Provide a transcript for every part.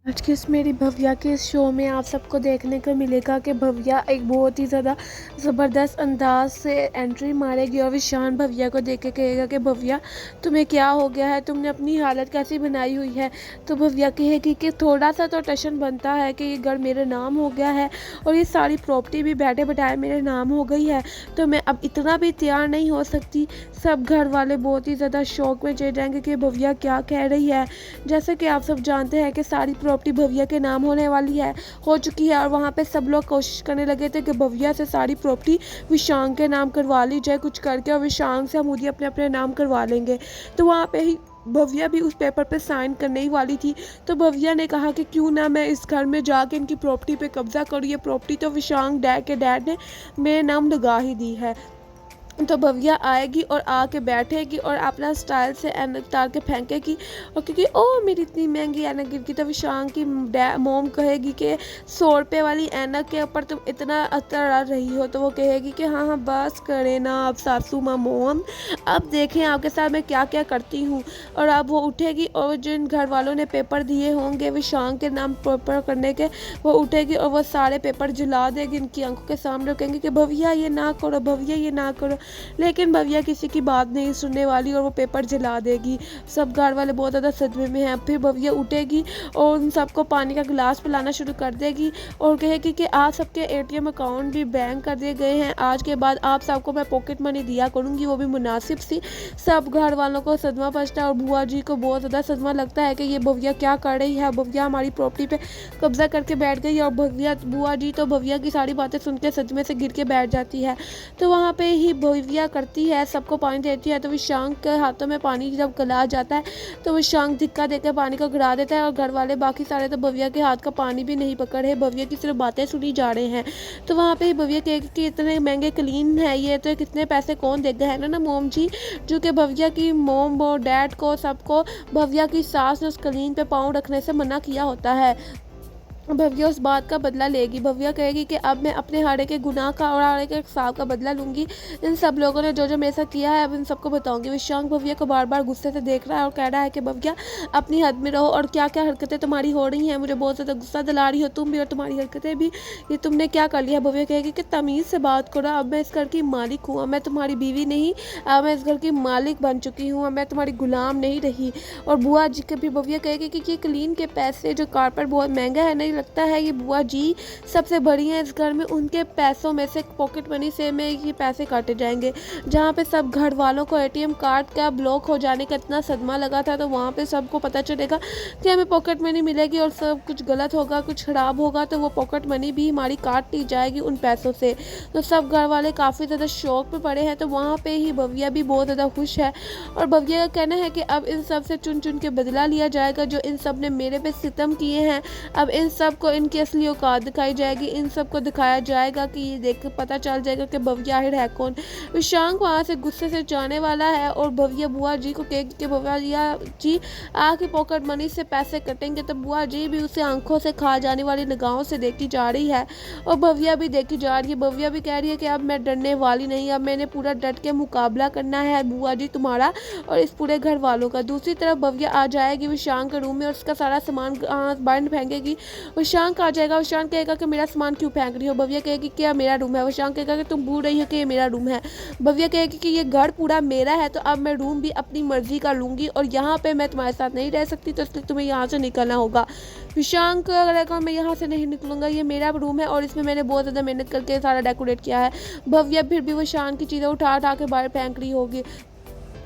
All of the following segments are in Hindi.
आज के इस मेरी भव्या के इस शो में आप सबको देखने को मिलेगा कि भव्या एक बहुत ही ज़्यादा ज़बरदस्त अंदाज से एंट्री मारेगी और विशान भव्या को देख के कहेगा कि भव्या तुम्हें क्या हो गया है, तुमने अपनी हालत कैसी बनाई हुई है। तो भव्या कहेगी कि थोड़ा सा तो टशन बनता है कि ये घर मेरे नाम हो गया है और ये सारी प्रॉपर्टी भी बैठे बैठाए मेरे नाम हो गई है, तो मैं अब इतना भी तैयार नहीं हो सकती। सब घर वाले बहुत ही ज़्यादा शौक में चले जाएंगे कि भव्या क्या कह रही है। जैसे कि आप सब जानते हैं कि सारी प्रॉपर्टी भव्या के नाम होने वाली है, हो चुकी है, और वहाँ पे सब लोग कोशिश करने लगे थे कि भव्या से सारी प्रॉपर्टी विशांग के नाम करवा ली जाए कुछ करके, और विशांग से हम अपने अपने नाम करवा लेंगे। तो वहाँ पे ही भव्या भी उस पेपर पे साइन करने ही वाली थी। तो भव्या ने कहा कि क्यों ना मैं इस घर में जाके इनकी प्रॉपर्टी पे कब्जा करूँ, ये प्रॉपर्टी तो विशांग डैड ने मेरे नाम लगा ही दी है। तो भव्या आएगी और आके बैठेगी और अपना स्टाइल से ऐनक उतार के फेंकेगी, और क्योंकि ओ मेरी इतनी महंगी ऐनक गिर गई, तो विशांग की मोम कहेगी कि 100 रुपये वाली ऐनक के ऊपर तुम इतना अतर रही हो। तो वो कहेगी कि हाँ हाँ बस करें ना अब सासू माँ मोम, अब देखें आपके साथ मैं क्या क्या करती हूँ। और अब वो उठेगी और जिन घर वालों ने पेपर दिए होंगे विशांग के नाम पेपर करने के, वो उठेगी और वो सारे पेपर जला देगी इनकी आंखों के सामने, कहेंगे कि भव्या ये ना करो, भव्या ये ना करो। लेकिन भव्या किसी की बात नहीं सुनने वाली और वो पेपर जला देगी। सब घर वाले बहुत ज़्यादा सदमे में हैं। फिर भव्या उठेगी और उन सबको पानी का गिलास पिलाना शुरू कर देगी और कहेगी कि आप सबके एटीएम अकाउंट भी बैंक कर दिए गए हैं, आज के बाद आप सबको मैं पॉकेट मनी दिया करूँगी, वो भी मुनासिब सी। सब घर वालों को सदमा पछता है और बुआ जी को बहुत ज़्यादा सदमा लगता है कि ये भव्या क्या कर रही है, भव्या हमारी प्रॉपर्टी पे कब्जा करके बैठ गई। और भव्या बुआ जी तो भव्या की सारी बातें सुन के सदमे से गिर के बैठ जाती है। तो वहाँ पे ही भव्या करती है, सबको पानी देती है। तो विशांग के हाथों में पानी जब गला जाता है तो विशांग धिक्का देकर पानी को गिरा देता है, और घर वाले बाकी सारे तो भव्या के हाथ का पानी भी नहीं पकड़ है, भव्या की सिर्फ बातें सुनी जा रहे हैं। तो वहाँ पे ही भव्या कहेगी कि इतने महंगे क्लीन है ये, तो कितने पैसे कौन देगा, है ना मोम जी। जो कि भव्या की मोम और डैड को सबको भव्या की सास ने उस क्लीन पे पाँव रखने से मना किया होता है। भव्या उस बात का बदला लेगी। भव्या कहेगी कि अब मैं अपने हारे के गुनाह का और हारे के हिसाब का बदला लूंगी। इन सब लोगों ने जो जो मेरे साथ किया है अब इन सबको बताऊंगी। विशांग भव्या को बार बार गुस्से से देख रहा है और कह रहा है कि भव्या अपनी हद में रहो, और क्या क्या हरकतें तुम्हारी हो रही हैं, मुझे बहुत ज़्यादा गुस्सा दिला रही हो तुम भी और तुम्हारी हरकतें भी, ये तुमने क्या कर लिया। भव्या कहेगी कि तमीज़ से बात करो, अब मैं इस घर की मालिक हूँ, अब मैं तुम्हारी बीवी नहीं, अब मैं इस घर की मालिक बन चुकी हूँ, अब मैं तुम्हारी गुलाम नहीं रही। और बुआ जी के भी भव्या कहेगी कि ये क्लीन के पैसे जो कारपेट बहुत महंगा है, नहीं लगता है ये बुआ जी सबसे बड़ी हैं इस घर में, उनके पैसों में से पॉकेट मनी से में ये पैसे काटे जाएंगे। जहाँ पे सब घर वालों को एटीएम कार्ड का ब्लॉक हो जाने का इतना सदमा लगा था, तो वहाँ पे सबको पता चलेगा कि हमें पॉकेट मनी मिलेगी और सब कुछ गलत होगा, कुछ खराब होगा, तो वो पॉकेट मनी भी हमारी काट ली जाएगी उन पैसों से। तो सब घर वाले काफ़ी ज़्यादा शौक में पड़े हैं। तो वहाँ पे ही भव्या भी बहुत ज़्यादा खुश है, और भव्या का कहना है कि अब इन सब से चुन चुन के बदला लिया जाएगा, जो इन सब ने मेरे पे सितम किए हैं, अब इन सब को इनकी असली औकात दिखाई जाएगी, इन सबको दिखाया जाएगा कि ये देख पता चल जाएगा कि भव्या आखिर है कौन। विशांग वहाँ से गुस्से से जाने वाला है और भव्या बुआ जी को कहेगी कि भव्या जी आके पॉकेट मनी से पैसे कटेंगे, तो बुआ जी भी उसे आंखों से खा जाने वाली निगाहों से देखी जा रही है और भव्या भी देखी जा रही है। भव्या भी कह रही है कि अब मैं डरने वाली नहीं, अब मैंने पूरा डट के मुकाबला करना है बुआ जी तुम्हारा और इस पूरे घर वालों का। दूसरी तरफ भव्या आ जाएगी विशांग के रूम में और उसका सारा सामान बाहर फेंकेगी। विशांग आ जाएगा, विशांग कहेगा कि मेरा सामान क्यों फेंक रही हो। भव्या कहेगी कि यह मेरा रूम है। विशांग कहेगा कि तुम भूल रही हो कि ये मेरा रूम है। भव्या कहेगी कि ये घर पूरा मेरा है, तो अब मैं रूम भी अपनी मर्जी का लूंगी और यहाँ पे मैं तुम्हारे साथ नहीं रह सकती, तो इसलिए तुम्हें यहाँ से निकलना होगा। विशांक अगर मैं यहाँ से नहीं निकलूंगा, ये मेरा रूम है और इसमें मैंने बहुत ज़्यादा मेहनत करके सारा डेकोरेट किया है। भव्या फिर भी विशांक की चीज़ें उठा उठा के बाहर फेंक रही होगी।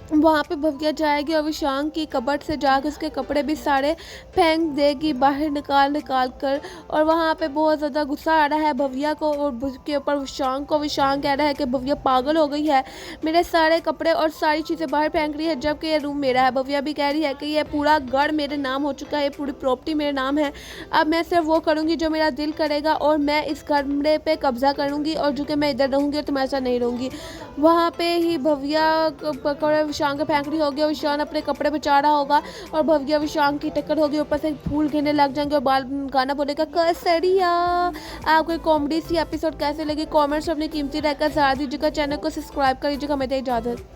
वहाँ पे भव्या जाएगी और विशांग की कबर्ड से जाकर उसके कपड़े भी सारे फेंक देगी बाहर निकाल निकाल कर। और वहाँ पे बहुत ज़्यादा गुस्सा आ रहा है भव्या को और उसके ऊपर विशांग को। विशांग कह रहा है कि भव्या पागल हो गई है, मेरे सारे कपड़े और सारी चीज़ें बाहर फेंक रही है जबकि ये रूम मेरा है। भव्या भी कह रही है कि ये पूरा घर मेरे नाम हो चुका है, ये पूरी प्रॉपर्टी मेरे नाम है, अब मैं सिर्फ वो करूँगी जो मेरा दिल करेगा और मैं इस कमरे पर कब्जा करूँगी और जो कि मैं इधर रहूँगी और तुम्हारे साथ नहीं रहूँगी। वहाँ पे ही भव्या पकड़ विशांग फेंक रही होगी और विशांग अपने कपड़े बचा रहा होगा और भव्या विशांग की टक्कर होगी, ऊपर से फूल गिरने लग जाएंगे और बाल गाना बोलेगा कसरिया। आपको कॉमेडी सी एपिसोड कैसे लगी कमेंट्स में अपनी कीमती रहकर सलाह दीजिएगा, चैनल को सब्सक्राइब कर लीजिएगा। मैं इजाज़त।